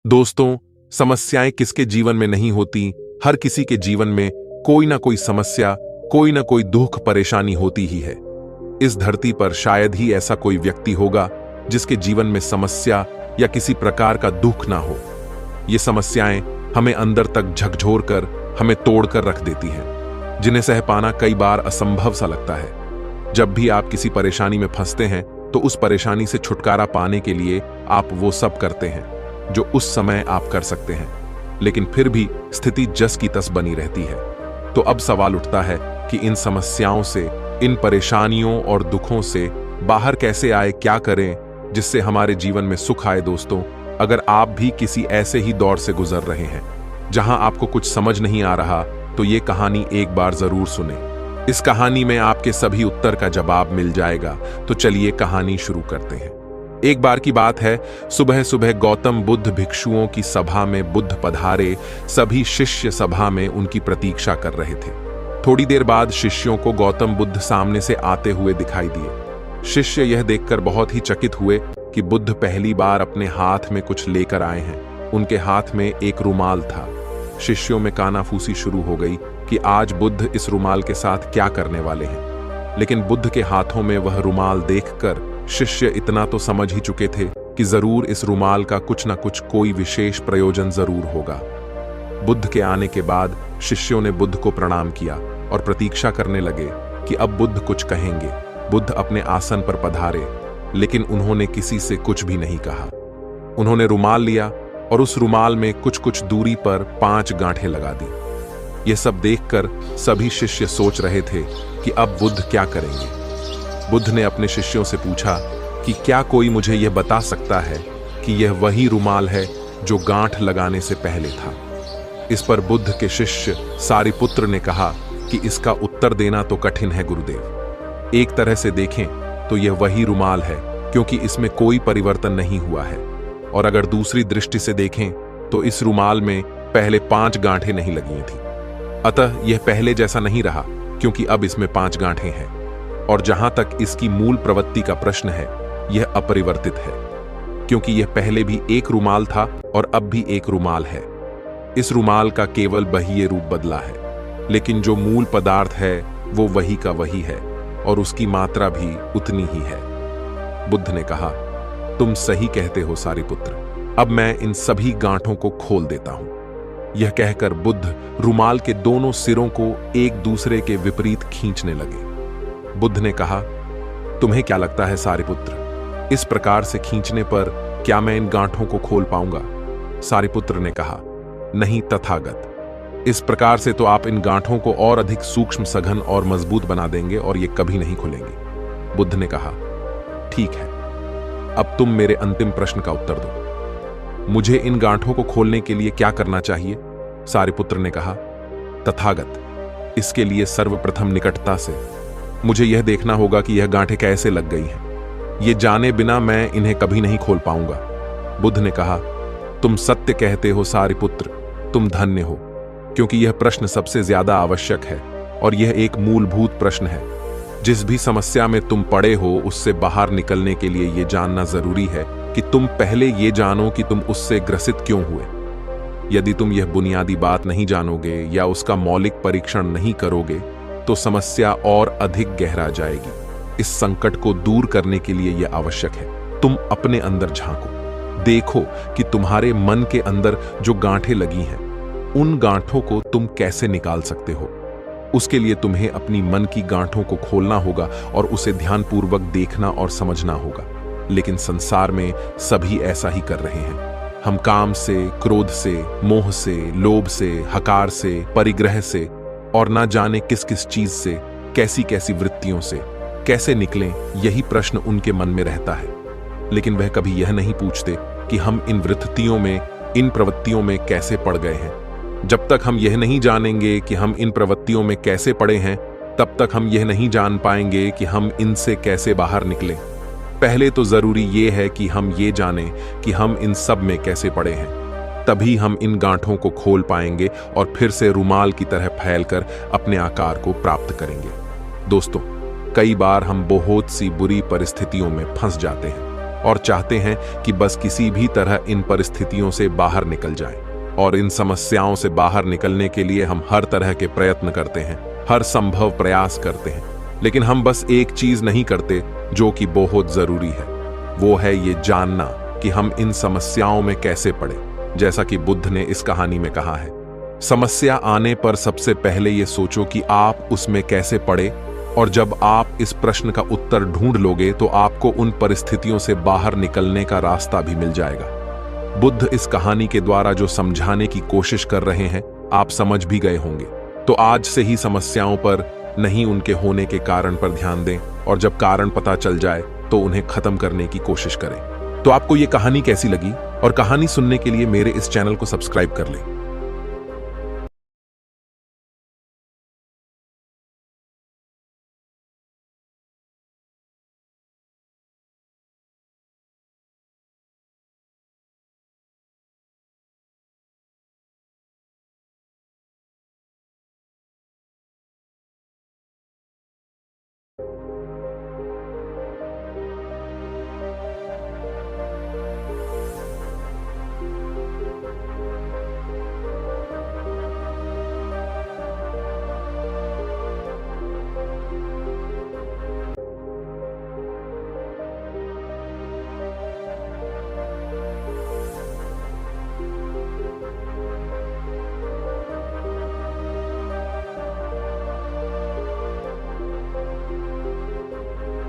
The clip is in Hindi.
दोस्तों, समस्याएं किसके जीवन में नहीं होती। हर किसी के जीवन में कोई ना कोई समस्या, कोई ना कोई दुख परेशानी होती ही है। इस धरती पर शायद ही ऐसा कोई व्यक्ति होगा जिसके जीवन में समस्या या किसी प्रकार का दुख ना हो। ये समस्याएं हमें अंदर तक झकझोर कर, हमें तोड़कर रख देती हैं, जिन्हें सह पाना कई बार असंभव सा लगता है। जब भी आप किसी परेशानी में फंसते हैं तो उस परेशानी से छुटकारा पाने के लिए आप वो सब करते हैं जो उस समय आप कर सकते हैं, लेकिन फिर भी स्थिति जस की तस बनी रहती है। तो अब सवाल उठता है कि इन समस्याओं से, इन परेशानियों और दुखों से बाहर कैसे आए, क्या करें जिससे हमारे जीवन में सुख आए। दोस्तों, अगर आप भी किसी ऐसे ही दौर से गुजर रहे हैं जहां आपको कुछ समझ नहीं आ रहा, तो ये कहानी एक बार जरूर सुने। इस कहानी में आपके सभी उत्तर का जवाब मिल जाएगा। तो चलिए कहानी शुरू करते हैं। एक बार की बात है, सुबह सुबह गौतम बुद्ध भिक्षुओं की सभा में बुद्ध पधारे। सभी शिष्य सभा में उनकी प्रतीक्षा कर रहे थे। थोड़ी देर बाद शिष्यों को गौतम बुद्ध सामने से आते हुए दिखाई दिए। शिष्य यह देखकर बहुत ही चकित हुए कि बुद्ध पहली बार अपने हाथ में कुछ लेकर आए हैं। उनके हाथ में एक रुमाल था। शिष्यों में कानाफूसी शुरू हो गई कि आज बुद्ध इस रुमाल के साथ क्या करने वाले हैं। लेकिन बुद्ध के हाथों में वह रुमाल देखकर शिष्य इतना तो समझ ही चुके थे कि जरूर इस रुमाल का कुछ ना कुछ कोई विशेष प्रयोजन जरूर होगा। बुद्ध के आने के बाद शिष्यों ने बुद्ध को प्रणाम किया और प्रतीक्षा करने लगे कि अब बुद्ध कुछ कहेंगे। बुद्ध अपने आसन पर पधारे, लेकिन उन्होंने किसी से कुछ भी नहीं कहा। उन्होंने रुमाल लिया और उस रुमाल में कुछ कुछ दूरी पर 5 गांठें लगा दी। यह सब देखकर सभी शिष्य सोच रहे थे कि अब बुद्ध क्या करेंगे। बुद्ध ने अपने शिष्यों से पूछा कि क्या कोई मुझे यह बता सकता है कि यह वही रुमाल है जो गांठ लगाने से पहले था। इस पर बुद्ध के शिष्य सारिपुत्र ने कहा कि इसका उत्तर देना तो कठिन है गुरुदेव। एक तरह से देखें तो यह वही रुमाल है, क्योंकि इसमें कोई परिवर्तन नहीं हुआ है। और अगर दूसरी दृष्टि से देखें तो इस रुमाल में पहले 5 गांठें नहीं लगी थी। अतः यह पहले जैसा नहीं रहा, क्योंकि अब इसमें 5 गांठें हैं। और जहां तक इसकी मूल प्रवृत्ति का प्रश्न है, यह अपरिवर्तित है, क्योंकि यह पहले भी एक रुमाल था और अब भी एक रुमाल है। इस रुमाल का केवल बाह्य रूप बदला है, लेकिन जो मूल पदार्थ है वो वही का वही है और उसकी मात्रा भी उतनी ही है। बुद्ध ने कहा, तुम सही कहते हो सारिपुत्र, अब मैं इन सभी गांठों को खोल देता हूं। यह कहकर बुद्ध रुमाल के दोनों सिरों को एक दूसरे के विपरीत खींचने लगे। बुद्ध ने कहा, तुम्हें क्या लगता है सारिपुत्र, इस प्रकार से खींचने पर क्या मैं इन गांठों को खोल पाऊंगा? सारिपुत्र ने कहा, नहीं तथागत, इस प्रकार से तो आप इन गांठों को और अधिक सूक्ष्म, सघन और मजबूत बना देंगे और ये कभी नहीं खुलेंगे। बुद्ध ने कहा, ठीक है, अब तुम मेरे अंतिम प्रश्न का उत्तर दो। मुझे इन गांठों को खोलने के लिए क्या करना चाहिए? सारिपुत्र ने कहा, तथागत, इसके लिए सर्वप्रथम निकटता से मुझे यह देखना होगा कि यह गांठें कैसे लग गई हैं। ये जाने बिना मैं इन्हें कभी नहीं खोल पाऊंगा। बुद्ध ने कहा, तुम सत्य कहते हो सारिपुत्र, तुम धन्य हो, क्योंकि यह प्रश्न सबसे ज्यादा आवश्यक है और यह एक मूलभूत प्रश्न है। जिस भी समस्या में तुम पड़े हो, उससे बाहर निकलने के लिए यह जानना जरूरी है कि तुम पहले ये जानो कि तुम उससे ग्रसित क्यों हुए। यदि तुम यह बुनियादी बात नहीं जानोगे या उसका मौलिक परीक्षण नहीं करोगे, तो समस्या और अधिक गहरा जाएगी। इस संकट को दूर करने के लिए यह आवश्यक है तुम अपने अंदर झांको, देखो कि तुम्हारे मन के अंदर जो गांठें लगी हैं, उन गांठों को तुम कैसे निकाल सकते हो। उसके लिए तुम्हें अपनी मन की गांठों को खोलना होगा और उसे ध्यानपूर्वक देखना और समझना होगा। लेकिन संसार में सभी ऐसा ही कर रहे हैं। हम काम से, क्रोध से, मोह से, लोभ से, हकार से, परिग्रह से और ना जाने किस किस चीज से, कैसी कैसी वृत्तियों से कैसे निकलें, यही प्रश्न उनके मन में रहता है। लेकिन वह कभी यह नहीं पूछते कि हम इन वृत्तियों में, इन प्रवृत्तियों में कैसे पड़ गए हैं। जब तक हम यह नहीं जानेंगे कि हम इन प्रवृत्तियों में कैसे पड़े हैं, तब तक हम यह नहीं जान पाएंगे कि हम इनसे कैसे बाहर निकलें। पहले तो जरूरी यह है कि हम ये जानें कि हम इन सब में कैसे पड़े हैं, तभी हम इन गांठों को खोल पाएंगे और फिर से रुमाल की तरह फैलकर अपने आकार को प्राप्त करेंगे। दोस्तों, कई बार हम बहुत सी बुरी परिस्थितियों में फंस जाते हैं और चाहते हैं कि बस किसी भी तरह इन परिस्थितियों से बाहर निकल जाएं। और इन समस्याओं से बाहर निकलने के लिए हम हर तरह के प्रयत्न करते हैं, हर संभव प्रयास करते हैं, लेकिन हम बस एक चीज नहीं करते जो कि बहुत जरूरी है। वो है ये जानना कि हम इन समस्याओं में कैसे पड़े। जैसा कि बुद्ध ने इस कहानी में कहा है, समस्या आने पर सबसे पहले ये सोचो कि आप उसमें कैसे पड़े, और जब आप इस प्रश्न का उत्तर ढूंढ लोगे तो आपको उन परिस्थितियों से बाहर निकलने का रास्ता भी मिल जाएगा। बुद्ध इस कहानी के द्वारा जो समझाने की कोशिश कर रहे हैं, आप समझ भी गए होंगे। तो आज से ही समस्याओं पर नहीं, उनके होने के कारण पर ध्यान दें, और जब कारण पता चल जाए तो उन्हें खत्म करने की कोशिश करें। तो आपको ये कहानी कैसी लगी, और कहानी सुनने के लिए मेरे इस चैनल को सब्सक्राइब कर लें।